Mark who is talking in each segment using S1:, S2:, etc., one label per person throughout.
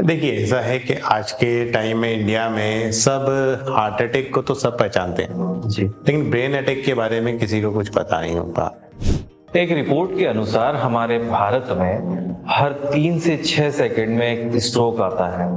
S1: देखिए, ऐसा है कि आज के टाइम में इंडिया में सब हार्ट अटैक को तो सब पहचानते हैं,
S2: जी।
S1: लेकिन ब्रेन अटैक के बारे में किसी को कुछ पता नहीं होता।
S2: एक रिपोर्ट के अनुसार हमारे भारत में हर 3 से 6 सेकंड में एक स्ट्रोक आता है।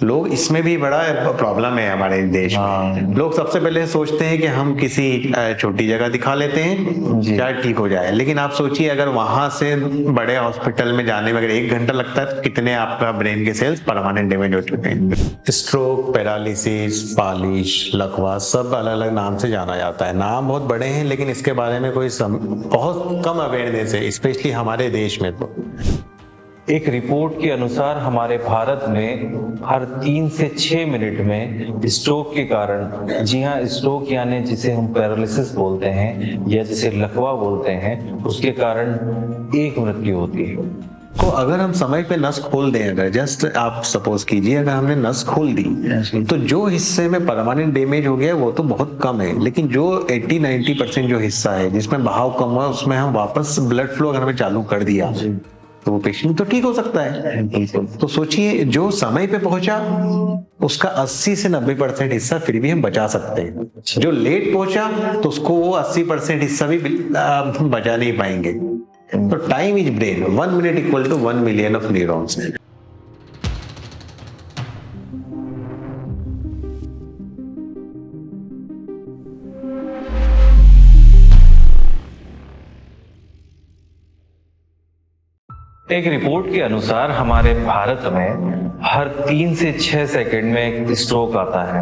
S1: लोग इसमें भी बड़ा प्रॉब्लम है हमारे देश में। लोग सबसे पहले सोचते हैं कि हम किसी छोटी जगह दिखा लेते हैं, शायद ठीक हो जाए। लेकिन आप सोचिए, अगर वहां से बड़े हॉस्पिटल में जाने में अगर 1 घंटा लगता है तो कितने आपका ब्रेन के सेल्स परमानेंट डैमेज हो चुके हैं। स्ट्रोक, पैरालिसिस, फालिश, लकवा सब अलग अलग नाम से जाना जाता है। नाम बहुत बड़े हैं, लेकिन इसके बारे में कोई बहुत कम अवेयरनेस है, स्पेशली हमारे देश में। तो
S2: एक रिपोर्ट के अनुसार हमारे भारत में हर 3 से 6 मिनट में स्ट्रोक के कारण, जी हाँ, स्ट्रोक यानी जिसे हम पैरालिसिस बोलते हैं या जिसे लकवा बोलते हैं, उसके कारण एक मृत्यु होती है।
S1: तो अगर हम समय पे नस खोल दें, अगर जस्ट आप सपोज कीजिए अगर हमने नस खोल दी तो जो हिस्से में परमानेंट डैमेज हो गया वो तो बहुत कम है, लेकिन जो 80-90% जो हिस्सा है जिसमें बहाव कम हुआ, उसमें हम वापस ब्लड फ्लो अगर हमें चालू कर दिया तो वो पेशेंट तो ठीक हो सकता है। तो सोचिए, जो समय पे पहुंचा उसका 80 से 90% हिस्सा फिर भी हम बचा सकते हैं। जो लेट पहुंचा तो उसको वो 80% हिस्सा भी हम बचा नहीं पाएंगे। तो time is brain, 1 minute equal to 1 million of neurons.
S2: एक रिपोर्ट के अनुसार हमारे भारत में हर 3 से 6 सेकंड में एक स्ट्रोक आता है।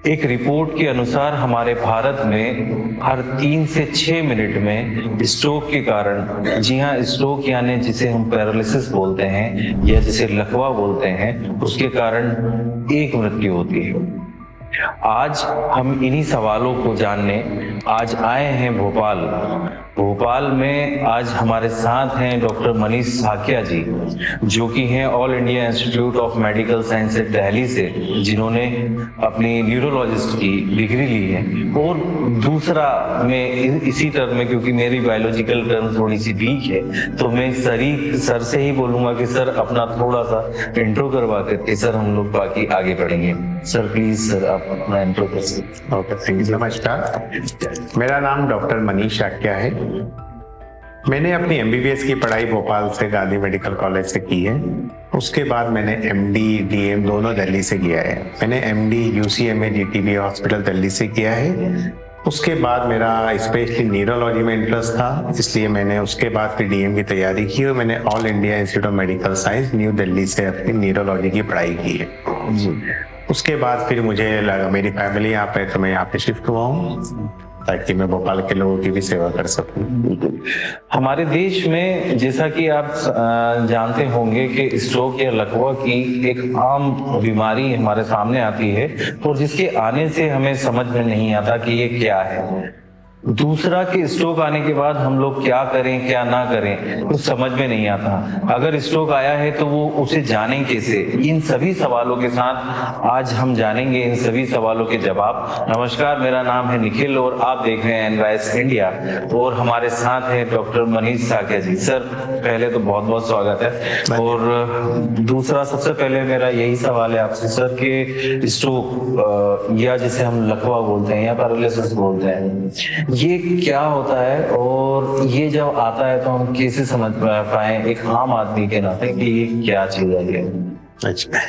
S2: एक रिपोर्ट के अनुसार हमारे भारत में हर 3 से 6 मिनट में स्ट्रोक के कारण, जी हाँ, स्ट्रोक यानी जिसे हम पैरालिसिस बोलते हैं या जिसे लकवा बोलते हैं, उसके कारण एक मृत्यु होती है। आज हम इन्हीं सवालों को जानने आज आए हैं भोपाल में। आज हमारे साथ हैं डॉक्टर मनीष साकिया जी, जो कि हैं all India institute of medical science Delhi से, जिन्होंने अपनी न्यूरोलॉजिस्ट की डिग्री ली है। और दूसरा, मैं इसी टर्म में, क्योंकि मेरी बायोलॉजिकल टर्म थोड़ी सी वीक है, तो मैं सर से ही बोलूंगा कि सर अपना थोड़ा सा इंट्रो करवा करके सर हम लोग बाकी आगे बढ़ेंगे। सर प्लीज सर आप अपना इंट्रो कर सकते।
S1: Okay, thank you. नमस्कार, मेरा नाम डॉक्टर मनीष साकिया है। मैंने अपनी MBBS की पढ़ाई भोपाल से गांधी मेडिकल कॉलेज से की है। उसके बाद मैंने MD DM दोनों दिल्ली से किया है। मैंने MD UCMA GTB hospital Delhi से किया है। उसके बाद मेरा स्पेशली न्यूरोलॉजी में इंटरेस्ट था, इसलिए मैंने उसके बाद फिर DM की तैयारी की और मैंने all India institute of medical science new Delhi से अपनी न्यूरोलॉजी की पढ़ाई की है। उसके बाद फिर मुझे लगा मेरी फैमिली यहाँ पे, तो मैं यहाँ पे शिफ्ट हुआ हूँ ताकि मैं भोपाल के लोगों की भी सेवा कर सकूं।
S2: हमारे देश में, जैसा कि आप जानते होंगे कि स्ट्रोक या लकवा की एक आम बीमारी हमारे सामने आती है और जिसके आने से हमें समझ में नहीं आता कि ये क्या है। दूसरा, कि स्ट्रोक आने के बाद हम लोग क्या करें क्या ना करें कुछ समझ में नहीं आता। अगर स्ट्रोक आया है तो वो उसे जानें कैसे। इन सभी सवालों के साथ आज हम जानेंगे इन सभी सवालों के जवाब। नमस्कार, मेरा नाम है निखिल और आप देख रहे हैं एनवाइस इंडिया और हमारे साथ है डॉक्टर मनीष साकिया जी। सर पहले तो बहुत बहुत स्वागत है। और दूसरा, सबसे पहले मेरा यही सवाल है आपसे सर कि स्ट्रोक या जिसे हम लकवा बोलते हैं या पैरालिसिस बोलते हैं, ये क्या होता है और ये जब आता है तो हम कैसे समझ पाए एक आम आदमी के नाते कि ये क्या चीज है?
S1: अच्छा,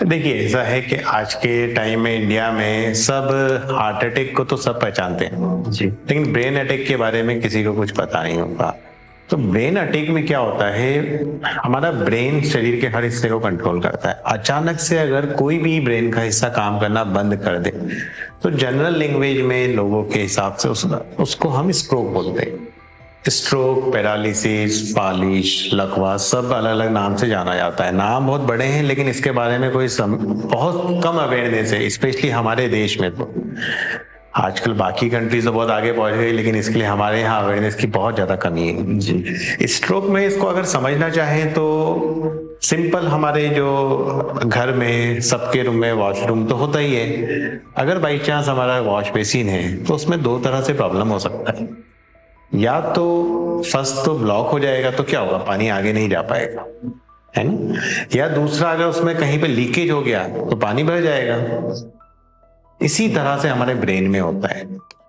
S1: देखिए, ऐसा है कि आज के टाइम में इंडिया में सब हार्ट अटैक को तो सब पहचानते हैं जी, लेकिन ब्रेन अटैक के बारे में किसी को कुछ पता नहीं होता। तो ब्रेन अटैक में क्या होता है, हमारा ब्रेन शरीर के हर हिस्से को कंट्रोल करता है। अचानक से अगर कोई भी ब्रेन का हिस्सा काम करना बंद कर दे तो जनरल लैंग्वेज में लोगों के हिसाब से उसको हम स्ट्रोक बोलते हैं। स्ट्रोक, पैरालिसिस, फालिश, लकवा सब अलग अलग नाम से जाना जाता है। नाम बहुत बड़े हैं, लेकिन इसके बारे में कोई बहुत कम अवेयरनेस है, स्पेशली हमारे देश में। तो आजकल बाकी कंट्रीज तो बहुत आगे पहुंच गई, लेकिन इसके लिए हमारे यहाँ अवेयरनेस की बहुत ज्यादा कमी है जी। स्ट्रोक में इसको अगर समझना चाहें तो सिंपल, हमारे जो घर में सबके रूम में वॉशरूम तो होता ही है। अगर बाई चांस हमारा वॉश बेसिन है तो उसमें 2 तरह से प्रॉब्लम हो सकता है। या तो फर्स्ट तो ब्लॉक हो जाएगा, तो क्या होगा, पानी आगे नहीं जा पाएगा। है ना। या दूसरा, अगर उसमें कहीं पे लीकेज हो गया तो पानी भर जाएगा। इसी तरह से हमारे ब्रेन में होता है।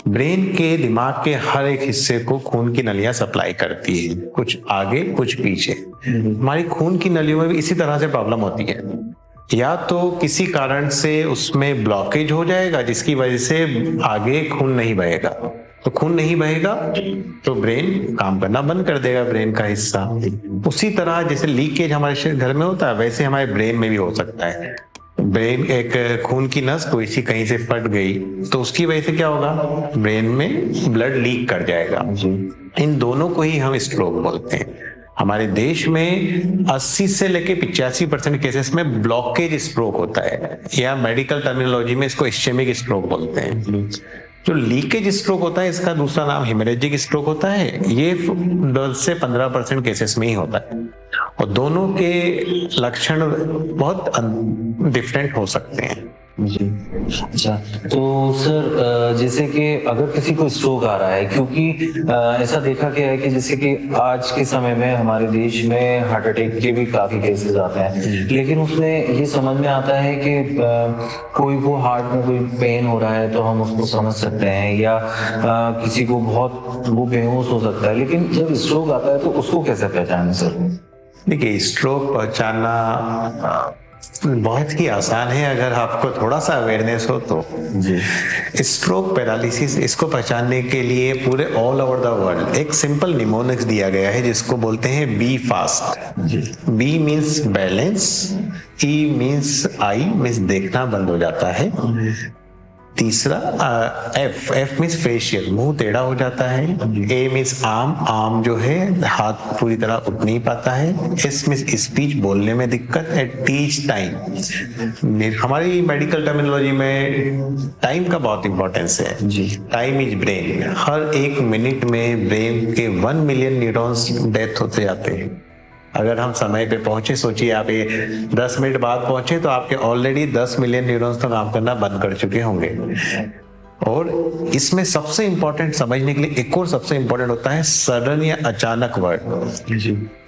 S1: ब्रेन के दिमाग के हर एक हिस्से को खून की नलियां सप्लाई करती है, कुछ आगे कुछ पीछे। हमारी खून की नलियों में भी इसी तरह से प्रॉब्लम होती है। या तो किसी कारण से उसमें ब्लॉकेज हो जाएगा जिसकी वजह से आगे खून नहीं बहेगा, तो खून नहीं बहेगा तो ब्रेन काम करना बंद कर देगा, ब्रेन का हिस्सा। उसी तरह जैसे लीकेज हमारे घर में होता है, वैसे हमारे ब्रेन में भी हो सकता है। ब्रेन एक खून की नस कोई सी कहीं से फट गई तो उसकी वजह से क्या होगा, ब्रेन में ब्लड लीक कर जाएगा। इन दोनों को ही हम स्ट्रोक बोलते हैं। हमारे देश में 80 से लेके 85% केसेस में ब्लॉकेज स्ट्रोक होता है, या मेडिकल टर्मिनोलॉजी में इसको इस्चेमिक स्ट्रोक बोलते हैं। जो लीकेज स्ट्रोक होता है इसका दूसरा नाम हेमरेजिक स्ट्रोक होता है। ये 10 से 15% केसेस में ही होता है, और दोनों के लक्षण बहुत डिफरेंट हो सकते हैं।
S2: जी, अच्छा। तो सर जैसे कि अगर किसी को स्ट्रोक आ रहा है, क्योंकि ऐसा देखा गया है कि जैसे कि आज के समय में हमारे देश में हार्ट अटैक के भी काफी केसेस आते हैं, लेकिन उसमें ये समझ में आता है कि कोई को हार्ट में कोई पेन हो रहा है तो हम उसको समझ सकते हैं, या किसी को बहुत वो बेहोश हो सकता है, लेकिन जब स्ट्रोक आता है तो उसको कैसे पहचाने सर?
S1: देखिए, स्ट्रोक पहचानना बहुत ही आसान है अगर आपको थोड़ा सा अवेयरनेस हो तो। जी, स्ट्रोक पैरालिसिस, इसको पहचानने के लिए पूरे ऑल ओवर द वर्ल्ड एक सिंपल निमोनिक्स दिया गया है जिसको बोलते हैं B fast. B means balance, E means eye means देखना बंद हो जाता है, तीसरा एफ मीन्स फेशियल, मुंह टेढ़ा हो जाता है, ए मीन्स आर्म जो है हाथ पूरी तरह उठ नहीं पाता है, एस मीन्स स्पीच, बोलने में दिक्कत है, टीच टाइम। हमारी मेडिकल टर्मिनोलॉजी में टाइम का बहुत इंपॉर्टेंस है जी। Time is brain. हर 1 मिनट में ब्रेन के 1 मिलियन न्यूरॉन्स डेथ होते जाते हैं। अगर हम समय पे पहुंचे, सोचिए आप ये 10 मिनट बाद पहुंचे तो आपके ऑलरेडी 10 मिलियन न्यूरॉन्स तो काम करना बंद कर चुके होंगे। और इसमें सबसे इंपॉर्टेंट समझने के लिए एक और सबसे इंपॉर्टेंट होता है सडन या अचानक वर्ड।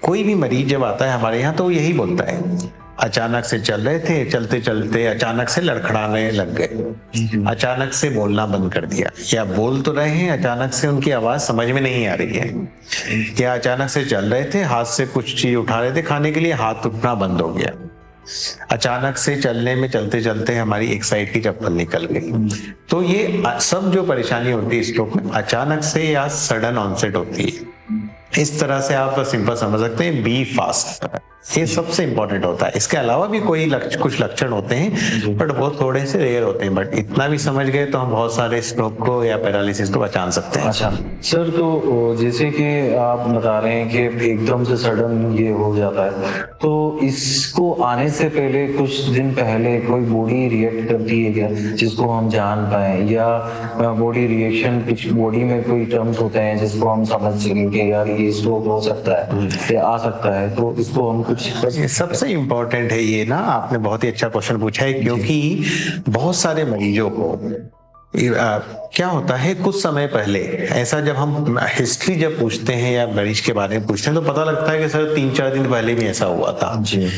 S1: कोई भी मरीज जब आता है हमारे यहाँ तो यही बोलता है, अचानक से चल रहे थे, चलते चलते अचानक से लड़खड़ाने लग गए, अचानक से बोलना बंद कर दिया, या बोल तो रहे हैं अचानक से उनकी आवाज समझ में नहीं आ रही है, या अचानक से चल रहे थे हाथ से कुछ चीज उठा रहे थे खाने के लिए, हाथ उठना बंद हो गया, अचानक से चलने में चलते चलते हमारी एक साइड की चप्पल निकल गई। तो ये सब जो परेशानी होती है स्ट्रोक में अचानक से या सडन ऑनसेट होती है। इस तरह से आप सिंपल समझ सकते हैं बी फास्ट, ये सबसे इंपॉर्टेंट होता है। इसके अलावा भी कुछ लक्षण होते हैं बट वो थोड़े से रेयर होते हैं, बट इतना भी समझ गए तो हम बहुत सारे स्ट्रोक को या पैरालिसिस को पहचान सकते हैं।
S2: अच्छा सर, तो जैसे कि आप बता रहे हैं कि एकदम से सडन ये हो जाता है, तो इसको आने से पहले कुछ दिन पहले कोई बॉडी रिएक्ट करती है क्या जिसको हम जान पाए, या बॉडी रिएक्शन कुछ बॉडी में कोई टर्म्स होते हैं जिसको हम समझ सकें कि यार ये स्ट्रोक हो सकता है या आ सकता है, तो इसको हम
S1: ये सबसे इम्पोर्टेंट है ये ना, आपने बहुत ही अच्छा क्वेश्चन पूछा है, क्योंकि बहुत सारे मरीजों को क्या होता है कुछ समय पहले ऐसा, जब हम हिस्ट्री जब पूछते हैं या मरीज के बारे में पूछते हैं तो पता लगता है कि सर 3-4 दिन पहले भी ऐसा हुआ था जी।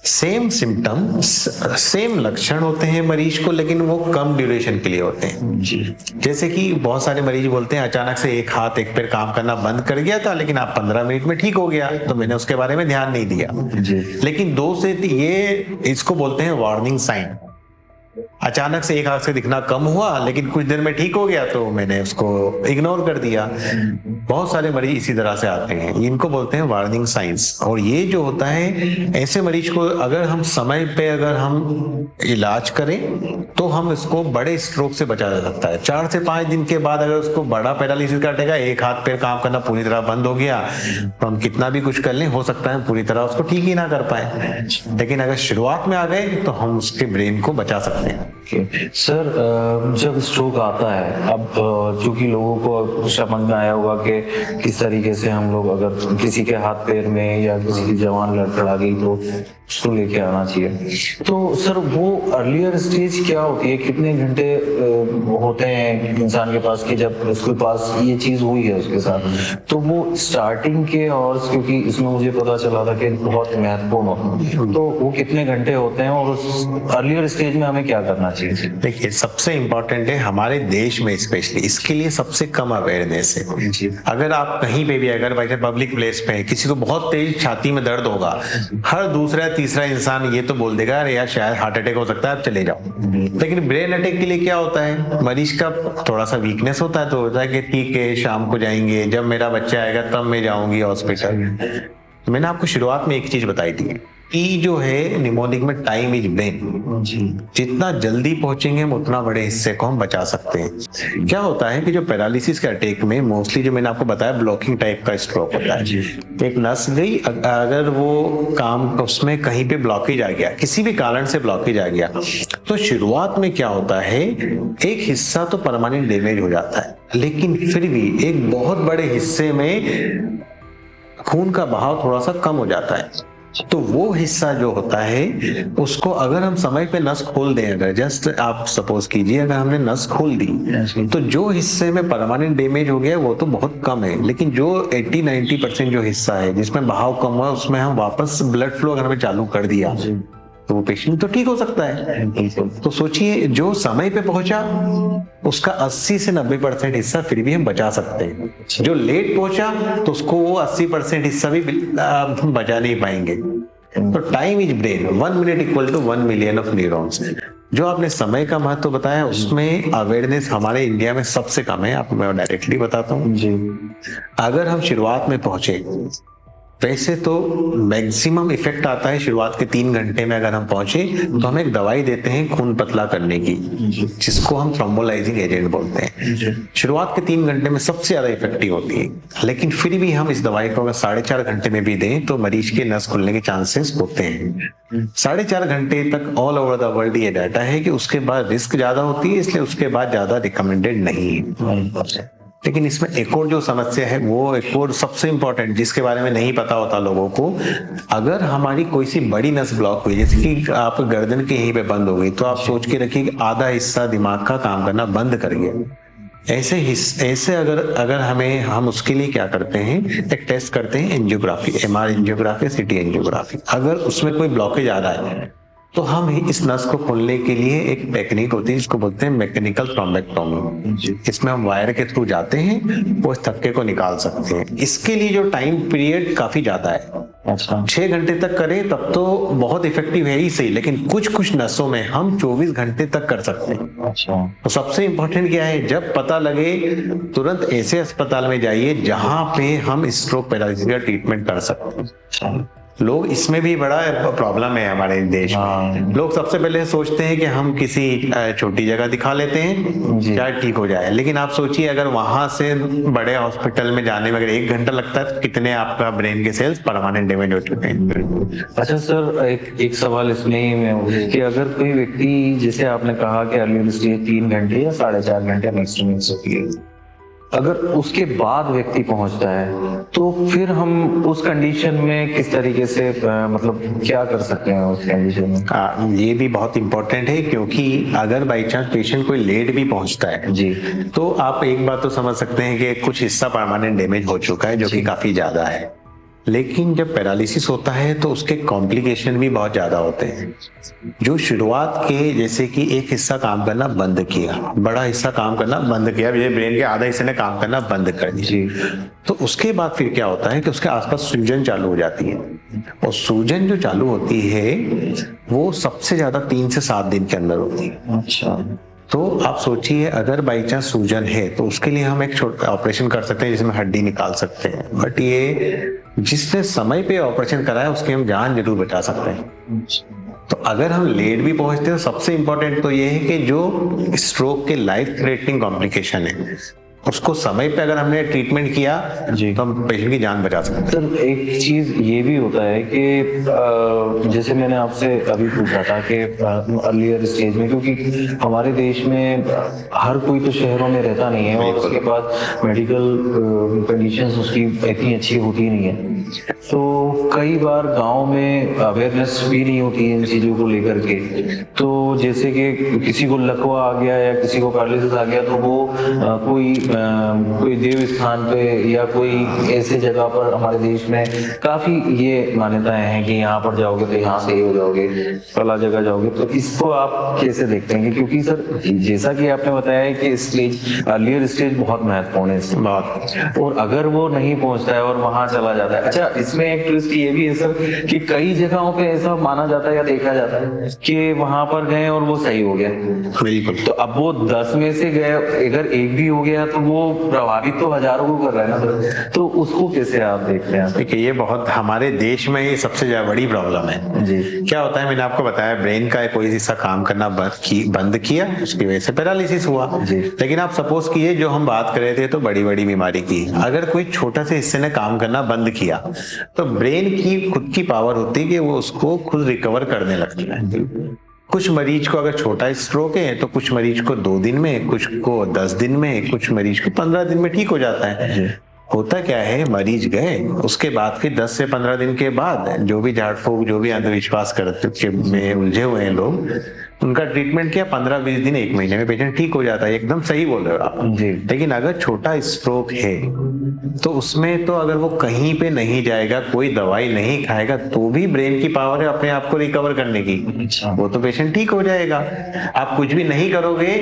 S1: सेम सिम्टम, सेम लक्षण होते हैं मरीज को, लेकिन वो कम ड्यूरेशन के लिए होते हैं जी। जैसे कि बहुत सारे मरीज बोलते हैं अचानक से एक हाथ एक पैर काम करना बंद कर गया था, लेकिन आप 15 मिनट में ठीक हो गया, तो मैंने उसके बारे में ध्यान नहीं दिया जी। लेकिन 2 से ये इसको बोलते हैं वार्निंग साइन। अचानक से एक आंख से दिखना कम हुआ लेकिन कुछ देर में ठीक हो गया तो मैंने उसको इग्नोर कर दिया। बहुत सारे मरीज इसी तरह से आते हैं, इनको बोलते हैं वार्निंग साइंस। और ये जो होता है ऐसे मरीज को अगर हम समय पे अगर हम इलाज करें तो हम इसको बड़े स्ट्रोक से बचा जा सकता है। 4 से 5 दिन के बाद अगर उसको बड़ा पैरालिसिस काटेगा, एक हाथ पैर काम करना पूरी तरह बंद हो गया, तो हम कितना भी कुछ कर लें हो सकता है पूरी तरह उसको ठीक ही ना कर पाए। लेकिन अगर शुरुआत में आ गए तो हम उसके ब्रेन को बचा सकते हैं।
S2: सर जब स्ट्रोक आता है, अब चूंकि लोगों को समझ में आया होगा कि किस तरीके से हम लोग अगर किसी के हाथ पैर में या किसी की जवान लड़खड़ा गई तो उसको लेके आना चाहिए। तो सर वो अर्लियर स्टेज क्या होती है, कितने घंटे होते हैं इंसान के पास कि जब उसके पास ये चीज हुई है उसके साथ, तो वो स्टार्टिंग के और क्योंकि इसमें मुझे पता चला था कि बहुत महत्वपूर्ण होता है, तो वो कितने घंटे होते हैं और उस अर्लियर स्टेज में हमें क्या करना चाहिए?
S1: देखिए, सबसे इम्पोर्टेंट है हमारे देश में स्पेशली इसके लिए सबसे कम अवेयरनेस है जी। अगर आप कहीं पे भी, अगर भाई पब्लिक प्लेस पे किसी को बहुत तेज छाती में दर्द होगा, हर दूसरा तीसरा इंसान ये तो बोल देगा अरे यार शायद हार्ट अटैक हो सकता है, आप चले जाओ। लेकिन ब्रेन अटैक के लिए क्या होता है, मरीज का थोड़ा सा वीकनेस होता है तो होता है कि ठीक है शाम को जाएंगे, जब मेरा बच्चा आएगा तब मैं जाऊंगी हॉस्पिटल। मैंने आपको शुरुआत में एक चीज बताई थी, ई जो है निमोनिक में टाइम इज ब्रेन, जितना जल्दी पहुंचेंगे हम उतना बड़े हिस्से को हम बचा सकते हैं। क्या होता है कि जो पैरालिसिस के अटैक में मोस्टली जो मैंने आपको बताया ब्लॉकिंग टाइप का स्ट्रोक होता है। एक नस गई, अगर वो काम उसमें कहीं पे ब्लॉकेज आ गया, किसी भी कारण से ब्लॉकेज आ गया, तो शुरुआत में क्या होता है एक हिस्सा तो परमानेंट डैमेज हो जाता है, लेकिन फिर भी एक बहुत बड़े हिस्से में खून का बहाव थोड़ा सा कम हो जाता है। तो वो हिस्सा जो होता है उसको अगर हम समय पे नस खोल दें, अगर जस्ट आप सपोज कीजिए अगर हमने नस खोल दी तो जो हिस्से में परमानेंट डैमेज हो गया वो तो बहुत कम है, लेकिन जो 80-90% जो हिस्सा है जिसमें बहाव कम हुआ उसमें हम वापस ब्लड फ्लो अगर हमें चालू कर दिया तो वो पेशेंट तो ठीक हो सकता है। तो सोचिए जो समय पे पहुंचा उसका 80 से 90% हिस्सा फिर भी हम बचा सकते हैं, जो लेट पहुंचा तो उसको वो 80% हिस्सा भी बचा नहीं पाएंगे। तो time is brain, 1 minute equal to 1 million of neurons. जो आपने समय का महत्व बताया उसमें अवेयरनेस हमारे इंडिया में सबसे कम है, आपको मैं डायरेक्टली बताता हूँ जी। अगर हम शुरुआत में पहुंचे, वैसे तो मैक्सिमम इफेक्ट आता है शुरुआत के 3 घंटे में, अगर हम पहुंचे तो हम एक दवाई देते हैं खून पतला करने की जिसको हम थ्रोम्बोलाइजिंग एजेंट बोलते हैं। शुरुआत के 3 घंटे में सबसे ज्यादा इफेक्टिव होती है, लेकिन फिर भी हम इस दवाई को अगर 4.5 घंटे में भी दें तो मरीज के नस खुलने के चांसेस होते हैं। 4.5 घंटे तक ऑल ओवर द वर्ल्ड ये डाटा है कि उसके बाद रिस्क ज्यादा होती है, इसलिए उसके बाद ज्यादा रिकमेंडेड नहीं है। लेकिन इसमें एक और जो समस्या है वो एक और सबसे इंपॉर्टेंट जिसके बारे में नहीं पता होता लोगों को, अगर हमारी कोई सी बड़ी नस ब्लॉक हुई जैसे कि आप गर्दन के यहीं पे बंद हो गई तो आप सोच के रखिए कि आधा हिस्सा दिमाग का काम करना बंद कर गया। ऐसे अगर हम उसके लिए क्या करते हैं, एक टेस्ट करते हैं angiography, MR angiography, CT angiography. अगर उसमें कोई ब्लॉकेज आ रहा है तो हम इस नस को खोलने के लिए एक टेक्निक होती है जिसको बोलते हैं मैकेनिकल थ्रोम्बेक्टोमी। इसमें हम वायर के थ्रू जाते हैं, वो इस थक्के को निकाल सकते हैं। इसके लिए जो टाइम पीरियड काफी ज्यादा है, अच्छा 6 घंटे तक करें तब तो बहुत इफेक्टिव है ही सही, लेकिन कुछ नसों में हम 24 घंटे तक कर सकते हैं। अच्छा, तो सबसे इम्पोर्टेंट क्या है, जब पता लगे तुरंत ऐसे अस्पताल में जाइए जहां पे हम स्ट्रोक पैरालिसिस का ट्रीटमेंट कर सकते हैं। लोग इसमें भी बड़ा प्रॉब्लम है हमारे देश में। लोग सबसे पहले सोचते हैं कि हम किसी छोटी जगह दिखा लेते हैं शायद ठीक हो जाए, लेकिन आप सोचिए अगर वहां से बड़े हॉस्पिटल में जाने में अगर 1 घंटा लगता है तो कितने आपका ब्रेन के सेल्स परमानेंट डैमेज हो चुके हैं।
S2: अच्छा सर, एक सवाल इसमें ही में कि अगर कोई व्यक्ति जैसे आपने कहा कि अर्ली स्टेज 3 घंटे या 4.5 घंटे मैक्सिमम होती है, अगर उसके बाद व्यक्ति पहुंचता है तो फिर हम उस कंडीशन में किस तरीके से मतलब क्या कर सकते हैं उस कंडीशन में?
S1: ये भी बहुत इंपॉर्टेंट है क्योंकि अगर बाई चांस पेशेंट कोई लेट भी पहुंचता है जी तो आप एक बात तो समझ सकते हैं कि कुछ हिस्सा परमानेंट डैमेज हो चुका है जो कि काफी ज्यादा है। लेकिन जब पैरालिसिस होता है तो उसके कॉम्प्लिकेशन भी बहुत ज्यादा होते हैं। जो शुरुआत के जैसे कि एक हिस्सा काम करना बंद किया, बड़ा हिस्सा काम करना बंद किया, ब्रेन के आधा हिस्से ने काम करना बंद कर दिया, तो उसके बाद फिर क्या होता है कि उसके आसपास सूजन चालू हो जाती है, और सूजन जो चालू होती है वो सबसे ज्यादा 3 से 7 दिन के अंदर होती है। अच्छा, तो आप सोचिए अगर बाई चांस सूजन है तो उसके लिए हम एक छोटा ऑपरेशन कर सकते हैं जिसमें हड्डी निकाल सकते हैं, बट ये जिसने समय पे ऑपरेशन कराया उसकी हम जान जरूर बचा सकते हैं। तो अगर हम लेट भी पहुंचते हैं तो सबसे इंपॉर्टेंट तो ये है कि जो स्ट्रोक के लाइफ थ्रेटनिंग कॉम्प्लिकेशन है उसको समय पे अगर हमने ट्रीटमेंट किया
S2: जी।
S1: तो हम पेशेंट की जान बचा सकते हैं।
S2: सर एक चीज ये भी होता है कि जैसे मैंने आपसे अभी पूछा था कि अर्लियर स्टेज में, क्योंकि हमारे देश में हर कोई तो शहरों में रहता नहीं है और उसके बाद मेडिकल कंडीशंस उसकी इतनी अच्छी होती नहीं है, तो कई बार गांव में अवेयरनेस भी नहीं होती है इन चीजों को लेकर के। तो जैसे कि किसी को लकवा आ गया या किसी को पैरालिसिस आ गया तो वो कोई देव स्थान पे या कोई ऐसे जगह पर हमारे देश में काफी ये मान्यताएं हैं कि यहाँ पर जाओगे तो यहाँ से हो जाओगे, फला जगह जाओगे। तो इसको आप कैसे देखते हैं? क्योंकि सर जैसा कि आपने बताया है कि स्टेज अर्लियर स्टेज बहुत महत्वपूर्ण है इसमें,
S1: बहुत।
S2: और अगर वो नहीं पहुंचता है और वहां चला जाता है, अच्छा इसमें एक ट्विस्ट ये भी है सर कि कई जगहों पे ऐसा माना जाता है या देखा जाता है कि वहां पर गए और वो सही हो गया,
S1: बिल्कुल।
S2: तो अब वो 10 में से गए अगर एक भी हो गया तो वो प्रभावित तो हजारों को कर रहा है ना सर, तो उसको कैसे आप देखते हैं?
S1: देखिए ये बहुत हमारे देश में ये सबसे बड़ी प्रॉब्लम है
S2: जी।
S1: क्या होता है, मैंने आपको बताया ब्रेन का कोई हिस्सा काम करना बंद किया, उसकी वजह से पैरालिसिस हुआ।
S2: जी।
S1: लेकिन आप सपोज कीजिए जो हम बात कर रहे थे तो बड़ी बड़ी बीमारी की, अगर कोई छोटा से हिस्से ने काम करना बंद किया तो ब्रेन की खुद की पावर होती है कि वो उसको खुद रिकवर करने लगता है। कुछ मरीज को अगर छोटा स्ट्रोक है तो कुछ मरीज को 2 दिन में, कुछ को 10 दिन में, कुछ मरीज को 15 दिन में ठीक हो जाता है। होता क्या है, मरीज गए उसके बाद फिर 10 से 15 दिन के बाद जो भी झाड़ फूक, जो भी अंधविश्वास करते में उलझे हुए हैं लोग, उनका ट्रीटमेंट किया, 15-20 दिन 1 महीने में पेशेंट ठीक हो जाता है। एकदम सही बोल रहे हो आप
S2: जी।
S1: लेकिन अगर छोटा स्ट्रोक है तो उसमें तो अगर वो कहीं पे नहीं जाएगा, कोई दवाई नहीं खाएगा, तो भी ब्रेन की पावर है अपने आप को रिकवर करने की, वो तो पेशेंट ठीक हो जाएगा। आप कुछ भी नहीं करोगे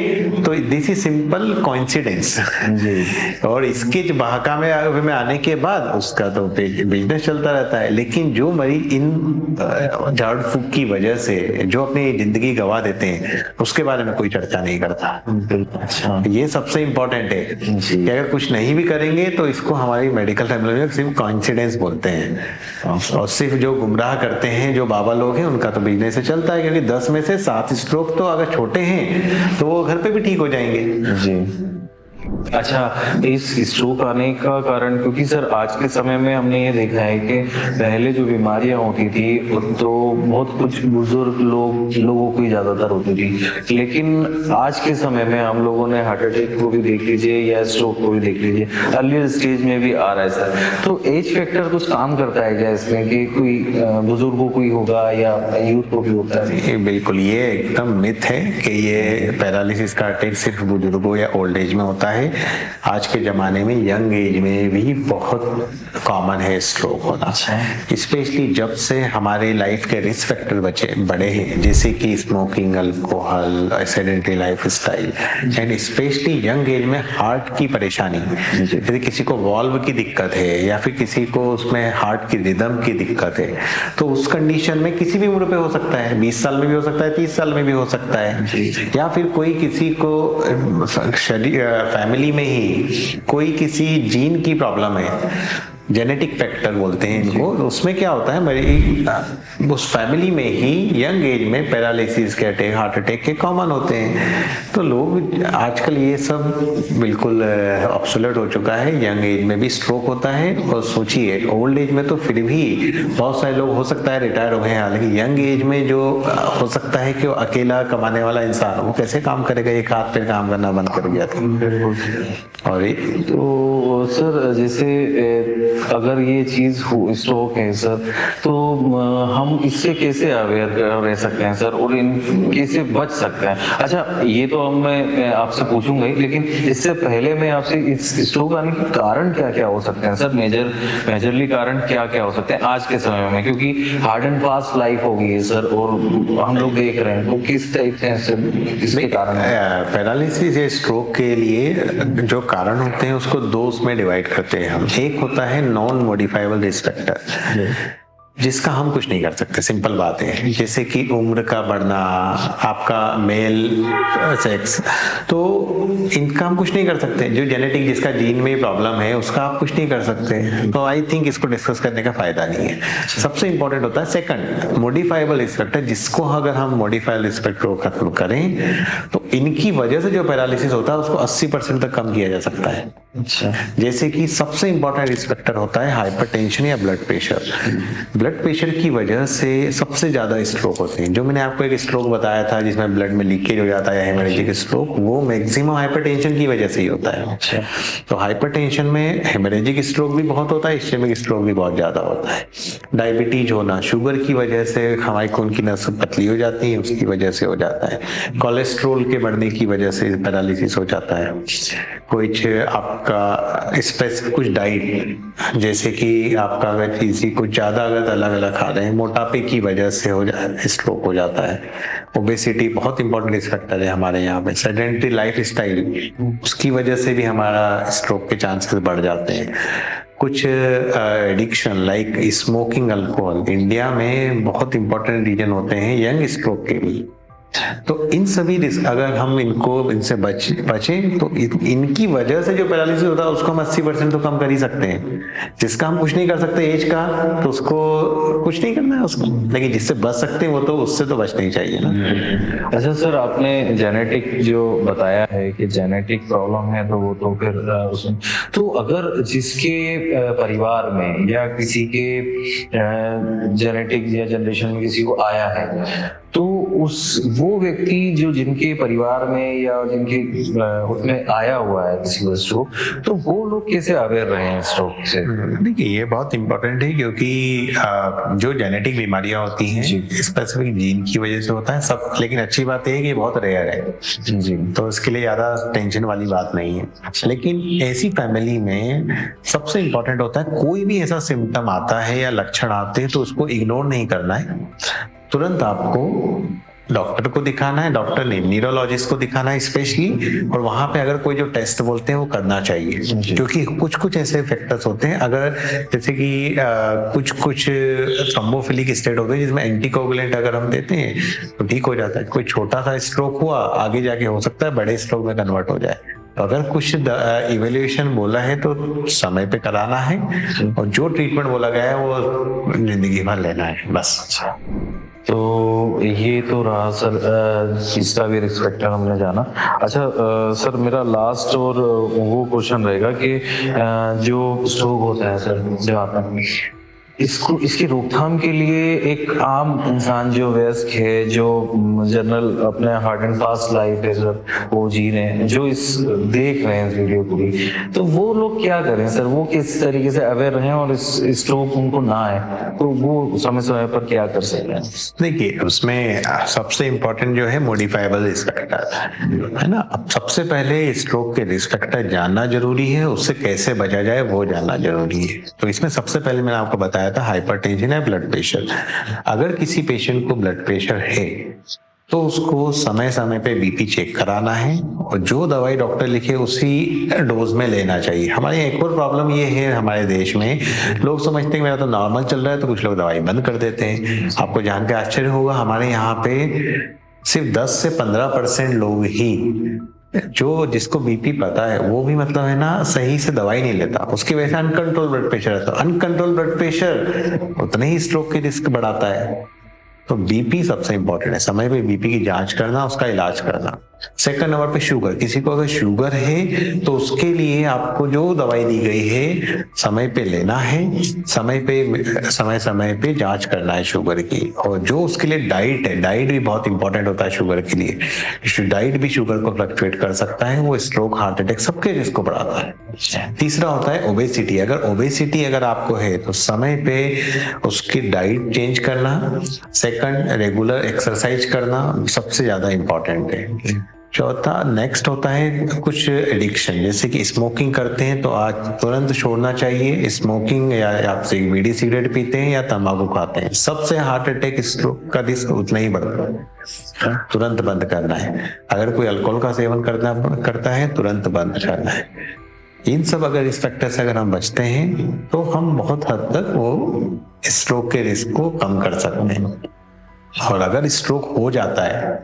S1: तो दिस इज सिंपल कोइंसिडेंस। और इसके बहाका में आने के बाद उसका तो बिजनेस चलता रहता है। लेकिन जो मरीज इन झाड़ फूक की वजह से जो अपनी जिंदगी गवा देते हैं उसके बारे में कोई चर्चा नहीं करता।
S2: अच्छा।
S1: ये सबसे इम्पोर्टेंट है कि अगर कुछ नहीं भी करेंगे तो इसको हमारी मेडिकल टर्मिनोलॉजी में सिर्फ कोइंसिडेंस बोलते हैं। और सिर्फ जो गुमराह करते हैं, जो बाबा लोग हैं, उनका तो बिजनेस से चलता है, क्योंकि 10 में से 7 स्ट्रोक तो अगर छोटे हैं तो वो घर पे भी ठीक हो जाएंगे।
S2: जी। अच्छा, इस स्ट्रोक आने का कारण, क्योंकि सर आज के समय में हमने ये देखा है कि पहले जो बीमारियां होती थी तो बहुत कुछ बुजुर्ग लोगों को ही ज्यादातर होती थी, लेकिन आज के समय में हम लोगों ने हार्ट अटैक को भी देख लीजिए या स्ट्रोक को भी देख लीजिए, अर्लियर स्टेज में भी आ रहा है सर। तो एज फैक्टर कुछ काम करता है क्या इसमें कि कोई बुजुर्गों को ही होगा या यूथ को भी होता है?
S1: बिल्कुल, ये एकदम मिथ है कि ये पैरालिसिस का अटैक सिर्फ बुजुर्गों या ओल्ड एज में होता है। आज के जमाने में यंग एज में भी बहुत कॉमन है स्ट्रोक होना। स्पेशली जब से हमारे लाइफ के रिस्क फैक्टर बड़े हैं, जैसे कि smoking, alcohol, sedentary life style, and specially young age में हार्ट की परेशानी, यदि किसी को वॉल्व की दिक्कत है या फिर किसी को उसमें हार्ट की रिदम की दिक्कत है, तो उस कंडीशन में किसी भी उम्र पे हो सकता है, 20 साल में भी हो सकता है, 30 साल में भी हो सकता है, या फिर कोई किसी को फैमिली में ही कोई किसी जीन की प्रॉब्लम है, जेनेटिक फैक्टर बोलते हैं इनको, उसमें क्या होता है उस फैमिली में ही यंग एज में पैरालिसिस के अटैक, हार्ट अटैक के कॉमन होते हैं। तो लोग आजकल ये सब बिल्कुल ऑब्सोलेट हो चुका है, यंग एज में भी स्ट्रोक होता है। और सोचिए ओल्ड एज में तो फिर भी बहुत सारे लोग हो सकता है रिटायर हो गए, हालांकि यंग एज में जो हो सकता है कि वो अकेला कमाने वाला इंसान, वो कैसे काम करेगा, एक हाथ पे काम करना बंद कर दिया था। और
S2: तो सर जैसे अगर ये चीज स्ट्रोक है सर, तो हम इससे कैसे अवेयर रह सकते हैं सर और इन कैसे बच सकते हैं? अच्छा, ये तो अब मैं आपसे पूछूंगा ही, लेकिन इससे पहले मैं आपसे इस स्ट्रोक आने के कारण क्या क्या हो सकते हैं सर, मेजरली कारण क्या क्या हो सकते हैं आज के समय में, क्योंकि हार्ड एंड फास्ट लाइफ हो गई है सर और हम लोग देख रहे हैं, तो किस टाइप से इसके कारण
S1: पैरालिसिस या स्ट्रोक के लिए जो कारण होते हैं उसको 2 में डिवाइड करते हैं हम। एक होता है नॉन मॉडिफाइबल रिस्क फैक्टर, जिसका हम कुछ नहीं कर सकते, सिंपल बात है, जैसे कि उम्र का बढ़ना, आपका मेल सेक्स, तो इनका हम कुछ नहीं कर सकते। जो जेनेटिक, जिसका जीन में प्रॉब्लम है, उसका आप कुछ नहीं कर सकते। तो आई थिंक इसको डिस्कस करने का फायदा नहीं है। सबसे इंपॉर्टेंट होता है सेकंड, मॉडिफाइबल रिस्क फैक्टर, जिसको अगर हम मॉडिफाइबल रिस्क फैक्टर को खत्म करें तो इनकी वजह से जो पैरालिसिस होता है उसको 80% तक कम किया जा सकता है।
S2: अच्छा।
S1: जैसे कि सबसे इंपॉर्टेंट रिस्क फैक्टर होता है हाइपरटेंशन या ब्लड प्रेशर। ब्लड प्रेशर की वजह से सबसे ज्यादा स्ट्रोक होते हैं। जो मैंने आपको एक स्ट्रोक बताया था जिसमें ब्लड में लीकेज हो जाता है, हेमोरेजिक स्ट्रोक, वो मैक्सिमम हाइपरटेंशन की वजह से ही होता है।
S2: अच्छा।
S1: तो हाइपरटेंशन में हेमोरेजिक स्ट्रोक भी बहुत होता है, इस्केमिक स्ट्रोक भी बहुत ज्यादा होता है। डायबिटीज होना, शुगर की वजह से हमारी खून की नस पतली हो जाती है, उसकी वजह से हो जाता है। कोलेस्ट्रोल के बढ़ने की वजह से पैरालिसिस हो जाता है। कुछ आपका स्पेसिफिक कुछ डाइट, जैसे कि आपका अगर किसी कुछ ज्यादा अगर अलग अलग खा रहे हैं, मोटापे की वजह से स्ट्रोक हो जाता है। ओबेसिटी बहुत इंपॉर्टेंट रिस्क फैक्टर है हमारे यहाँ पे। सेडेंटरी लाइफ स्टाइल, उसकी वजह से भी हमारा स्ट्रोक के चांसेस बढ़ जाते हैं। कुछ addiction like smoking, alcohol, India में बहुत इंपॉर्टेंट रीजन होते हैं यंग स्ट्रोक के लिए। तो इन सभी रिस्क अगर हम इनसे बचें तो इनकी वजह से जो पैरालिसिस होता है उसको हम 80% तो कम कर ही सकते हैं। जिसका हम कुछ नहीं कर सकते एज का, तो उसको कुछ नहीं करना है उसको, लेकिन जिससे बच सकते हैं वो तो उससे तो बचना ही चाहिए ना।
S2: अच्छा सर, आपने जेनेटिक जो बताया है कि जेनेटिक प्रॉब्लम है, तो वो तो फिर उसमें तो अगर जिसके परिवार में या किसी के जेनेटिक या जनरेशन में किसी को आया है, तो वो व्यक्ति जो जिनके परिवार में या जिनके उसमें आया हुआ है किसी को स्ट्रोक, तो वो लोग कैसे अवेयर रहे हैं स्ट्रोक से?
S1: देखिए ये बहुत इंपॉर्टेंट है, क्योंकि जो जेनेटिक बीमारियां होती हैं स्पेसिफिक जीन की वजह से होता है सब, लेकिन अच्छी बात है कि ये बहुत रेयर है जी, तो इसके लिए ज्यादा टेंशन वाली बात नहीं है। लेकिन ऐसी फैमिली में सबसे इंपॉर्टेंट होता है कोई भी ऐसा सिम्टम आता है या लक्षण आते हैं तो उसको इग्नोर नहीं करना है, तुरंत आपको डॉक्टर को दिखाना है, डॉक्टर ने न्यूरोलॉजिस्ट को दिखाना है स्पेशली, और वहां पे अगर कोई जो टेस्ट बोलते हैं वो करना चाहिए, क्योंकि कुछ कुछ ऐसे फैक्टर्स होते हैं अगर जैसे कि कुछ कुछ थ्रोम्बोफिलिक स्टेट होते हैं जिसमें एंटीकोगुलेंट अगर हम देते हैं तो ठीक हो जाता है। कोई छोटा सा स्ट्रोक हुआ, आगे जाके हो सकता है बड़े स्ट्रोक में कन्वर्ट हो जाए। तो अगर कुछ इवेल्युएशन बोला है तो समय पे कराना है, और जो ट्रीटमेंट बोला गया है वो जिंदगी भर लेना है बस।
S2: तो ये तो रहा सर इसका भी रिस्क फैक्टर हमने जाना। अच्छा सर, मेरा लास्ट और वो क्वेश्चन रहेगा कि जो स्ट्रोक होता है सर, जो आता है इसकी रोकथाम के लिए एक आम इंसान जो वयस्क है, जो जनरल अपने हार्ड एंड फास्ट लाइफ है सर वो जी रहे हैं, जो देख रहे हैं इस वीडियो को भी, तो वो लोग क्या करें सर? वो किस तरीके से अवेयर रहें और इस स्ट्रोक उनको ना आए, तो वो समय समय पर क्या कर सकते हैं?
S1: देखिए उसमें सबसे इम्पोर्टेंट जो है मॉडिफाइबल रिस्क फैक्टर है ना। अब सबसे पहले स्ट्रोक के रिस्क फैक्टर जानना जरूरी है, उससे कैसे बचा जाए वो जानना जरूरी है। तो इसमें सबसे पहले मैंने आपको बताया था हाइपरटेंशन है, ब्लड प्रेशर। अगर किसी पेशेंट को ब्लड प्रेशर है तो उसको समय समय पे बीपी चेक कराना है, और जो दवाई डॉक्टर लिखे उसी डोज में लेना चाहिए। हमारे एक और प्रॉब्लम ये है हमारे देश में, लोग समझते हैं मेरा तो नॉर्मल चल रहा है, तो कुछ लोग दवाई बंद कर देते हैं। आपको जान के आश्चर्य होगा, हमारे यहाँ पे सिर्फ 10 से 15% लोग ही, जो जिसको बीपी पता है वो भी मतलब है ना सही से दवाई नहीं लेता, उसकी वजह से अनकंट्रोल ब्लड प्रेशर है। तो अनकंट्रोल ब्लड प्रेशर उतने ही स्ट्रोक के रिस्क बढ़ाता है। तो बीपी सबसे इंपॉर्टेंट है, समय पे बीपी की जांच करना, उसका इलाज करना। सेकंड नंबर पे शुगर, किसी को अगर शुगर है तो उसके लिए आपको जो दवाई दी गई है समय पे लेना है, समय समय पे जांच करना है शुगर की। और जो उसके लिए डाइट है, डाइट भी बहुत इंपॉर्टेंट होता है शुगर के लिए। डाइट भी शुगर को फ्लक्चुएट कर सकता है, वो स्ट्रोक, हार्ट अटैक सबके रिस्क को बढ़ाता है। तीसरा होता है ओबेसिटी। अगर ओबेसिटी अगर आपको है तो समय पे उसकी डाइट चेंज करना। सेकंड, रेगुलर एक्सरसाइज करना सबसे ज्यादा इंपॉर्टेंट है। चौथा नेक्स्ट होता है कुछ एडिक्शन, जैसे कि स्मोकिंग करते हैं तो आज तुरंत छोड़ना चाहिए स्मोकिंग, या आप बीड़ी सिगरेट पीते हैं या तंबाकू खाते हैं, सबसे हार्ट अटैक, स्ट्रोक का रिस्क उतना ही बढ़ता है। तुरंत बंद करना है। अगर कोई अल्कोहल का सेवन करता है तुरंत बंद करना है। इन सब अगर इस फैक्टर से अगर हम बचते हैं तो हम बहुत हद तक वो स्ट्रोक के रिस्क को कम कर सकते हैं। और अगर स्ट्रोक हो जाता है,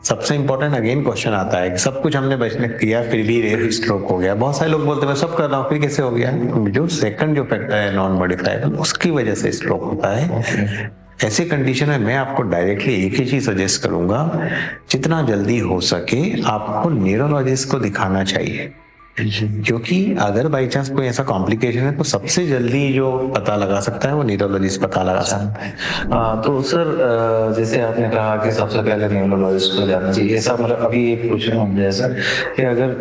S1: सबसे इंपॉर्टेंट अगेन क्वेश्चन आता है कि सब कुछ हमने बचने किया फिर भी स्ट्रोक हो गया। बहुत सारे लोग बोलते हैं मैं सब कर रहा हूँ फिर कैसे हो गया? जो सेकंड जो फैक्टर है नॉन मॉडिफाइबल, उसकी वजह से स्ट्रोक होता है। ऐसे कंडीशन में मैं आपको डायरेक्टली एक ही चीज सजेस्ट करूंगा, जितना जल्दी हो सके आपको न्यूरोलॉजिस्ट को दिखाना चाहिए, क्योंकि अगर बाई चांस कोई ऐसा कॉम्प्लिकेशन है तो सबसे जल्दी जो पता लगा सकता है वो न्यूरोलॉजिस्ट पता लगा सकता है।
S2: तो सर जैसे आपने कहा कि सबसे पहले न्यूरोलॉजिस्ट को जाना चाहिए, ऐसा मतलब अभी एक क्वेश्चन हो गया सर कि अगर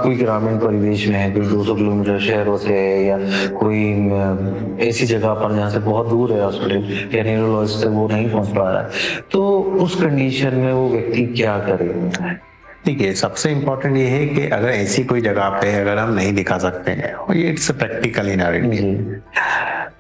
S2: कोई ग्रामीण परिवेश में है, कोई 200 किलोमीटर शहरों से है, या कोई ऐसी जगह पर जहाँ से बहुत दूर है हॉस्पिटल या न्यूरोलॉजिस्ट से वो नहीं पहुंच पा रहा है, तो उस कंडीशन में वो व्यक्ति क्या करे?
S1: ठीक है, सबसे इम्पोर्टेंट ये है कि अगर ऐसी कोई जगह पे अगर हम नहीं दिखा सकते हैं, और ये it's practical in our India,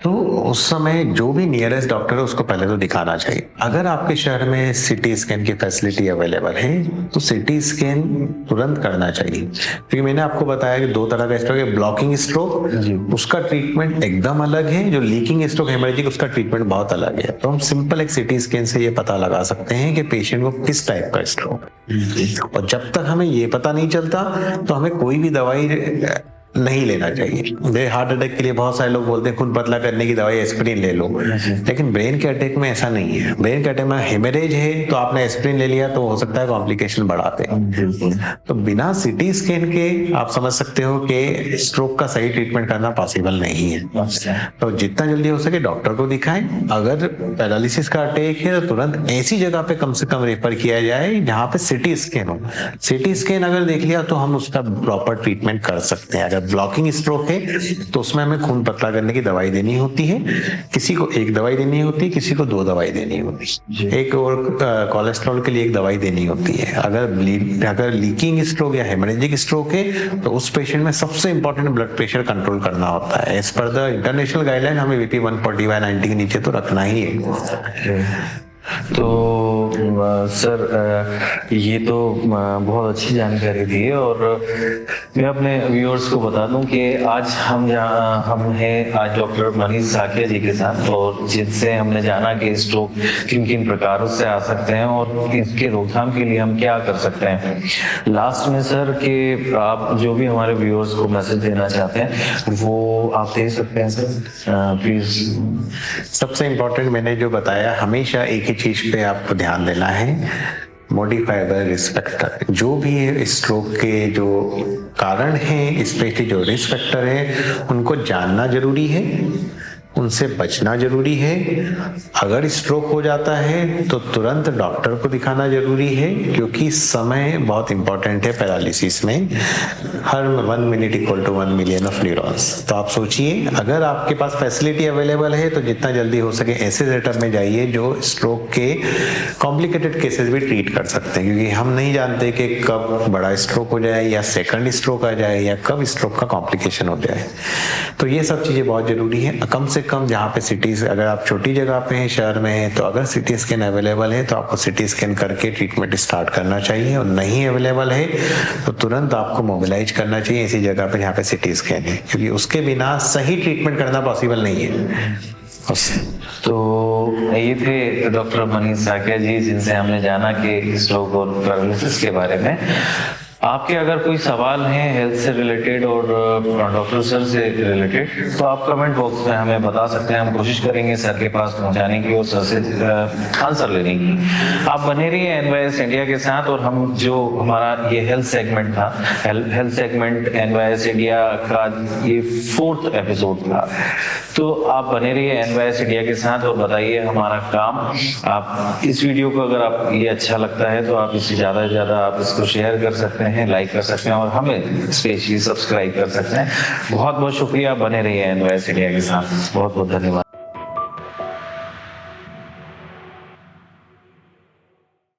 S1: तो उस समय जो भी नियरेस्ट डॉक्टर है उसको पहले तो दिखाना चाहिए। अगर आपके शहर में सिटी स्कैन की फैसिलिटी अवेलेबल है तो सिटी स्कैन तुरंत करना चाहिए, क्योंकि मैंने आपको बताया कि दो तरह का स्ट्रोक है। ब्लॉकिंग स्ट्रोक, उसका ट्रीटमेंट एकदम अलग है, जो लीकिंग स्ट्रोक हेमरेजिक उसका ट्रीटमेंट बहुत अलग है। तो हम सिंपल एक सिटी स्कैन से ये पता लगा सकते हैं कि पेशेंट को किस टाइप का स्ट्रोक है, और जब तक हमें ये पता नहीं चलता तो हमें कोई भी दवाई नहीं लेना चाहिए। हार्ट अटैक के लिए बहुत सारे लोग बोलते हैं खून पतला करने की दवाई एस्पिरिन ले लो, लेकिन ब्रेन के अटैक में ऐसा नहीं है। ब्रेन के अटैक में हेमरेज है तो आपने एस्पिरिन ले लिया तो हो सकता है कॉम्प्लिकेशन बढ़ाते हैं। तो बिना सिटी स्कैन के आप समझ सकते हो कि स्ट्रोक का सही ट्रीटमेंट करना पॉसिबल नहीं है। तो जितना जल्दी हो सके डॉक्टर को दिखाएं। अगर पैरालिसिस का अटैक है तो तुरंत ऐसी जगह पे कम से कम रेफर किया जाए जहाँ पे सिटी स्कैन हो। सिटी स्कैन अगर देख लिया तो हम उसका प्रॉपर ट्रीटमेंट कर सकते हैं। अगर ब्लॉकिंग स्ट्रोक है तो उसमें हमें खून पतला करने की दवाई देनी होती है, किसी को एक दवाई देनी होती है, किसी को 2 दवाई देनी होती है, एक और कोलेस्ट्रॉल के लिए 1 दवाई देनी होती है। अगर लीकिंग स्ट्रोक या हेमरेजिक स्ट्रोक है तो उस पेशेंट में सबसे इंपॉर्टेंट ब्लड प्रेशर कंट्रोल करना होता है। As per the international guideline हमें बीपी 140/90 के नीचे तो रखना ही है।
S2: तो सर ये तो बहुत अच्छी जानकारी दी है, और मैं अपने व्यूअर्स को बता दूं कि आज हम हैं आज डॉक्टर मनीष साकिया जी के साथ, और जिनसे हमने जाना कि स्ट्रोक किन किन प्रकारों से आ सकते हैं और इसके रोकथाम के लिए हम क्या कर सकते हैं। लास्ट में सर कि आप जो भी हमारे व्यूअर्स को मैसेज देना चाहते हैं वो आप दे सकते हैं सर, प्लीज।
S1: सबसे इम्पोर्टेंट मैंने जो बताया, हमेशा एक ही चीज पे आपको ध्यान देना है, मॉडिफाई बाय रिस्क फैक्टर। जो भी स्ट्रोक के जो कारण हैं, स्पेशली जो रिस्क फैक्टर है, उनको जानना जरूरी है, उनसे बचना जरूरी है। अगर स्ट्रोक हो जाता है तो तुरंत डॉक्टर को दिखाना जरूरी है, क्योंकि समय बहुत इंपॉर्टेंट है पैरालिसिस में। हर 1 minute equal to 1 million of neurons. तो आप सोचिए, अगर आपके पास फैसिलिटी अवेलेबल है तो जितना जल्दी हो सके ऐसे सेटअप में जाइए जो स्ट्रोक के कॉम्प्लिकेटेड केसेस भी ट्रीट कर सकते हैं, क्योंकि हम नहीं जानते कि कब बड़ा स्ट्रोक हो जाए या सेकंड स्ट्रोक आ जाए या कब स्ट्रोक का कॉम्प्लिकेशन हो जाए। तो ये सब चीजें बहुत जरूरी है। कम से कम जहाँ पे सिटीज, अगर आप छोटी जगह पे हैं, शहर में है, तो अगर सिटी स्कैन अवेलेबल है तो आपको सिटी स्कैन करके ट्रीटमेंट स्टार्ट करना चाहिए, और नहीं अवेलेबल है तो तुरंत आपको मोबिलाइज करना चाहिए ऐसी जगह पे जहाँ पे सिटी स्कैन है, क्योंकि उसके बिना सही ट्रीटमेंट करना पॉसिबल नहीं है।
S2: तो ये थे डॉक्टर मनीष साकिया जी, जिनसे हमने जाना कि स्ट्रोक और पैरालिसिस के बारे में। आपके अगर कोई सवाल हैं हेल्थ से रिलेटेड और डॉक्टर सर से रिलेटेड, तो आप कमेंट बॉक्स में हमें बता सकते हैं। हम कोशिश करेंगे सर के पास पहुंचाने की और सर से आंसर लेने की। आप बने रहिए NYS इंडिया के साथ, और हम जो हमारा ये हेल्थ सेगमेंट था, हेल्थ सेगमेंट NYS इंडिया का ये 4th एपिसोड था, तो आप बने रहिए NYS इंडिया के साथ और बताइए हमारा काम। आप इस वीडियो को अगर आप ये अच्छा लगता है तो आप इससे ज्यादा से ज्यादा आप इसको शेयर कर सकते हैं, लाइक कर सकते हैं, और हमें स्पेशली सब्सक्राइब कर सकते हैं। बहुत बहुत शुक्रिया, बने रहिए NYS इंडिया के साथ। बहुत बहुत धन्यवाद।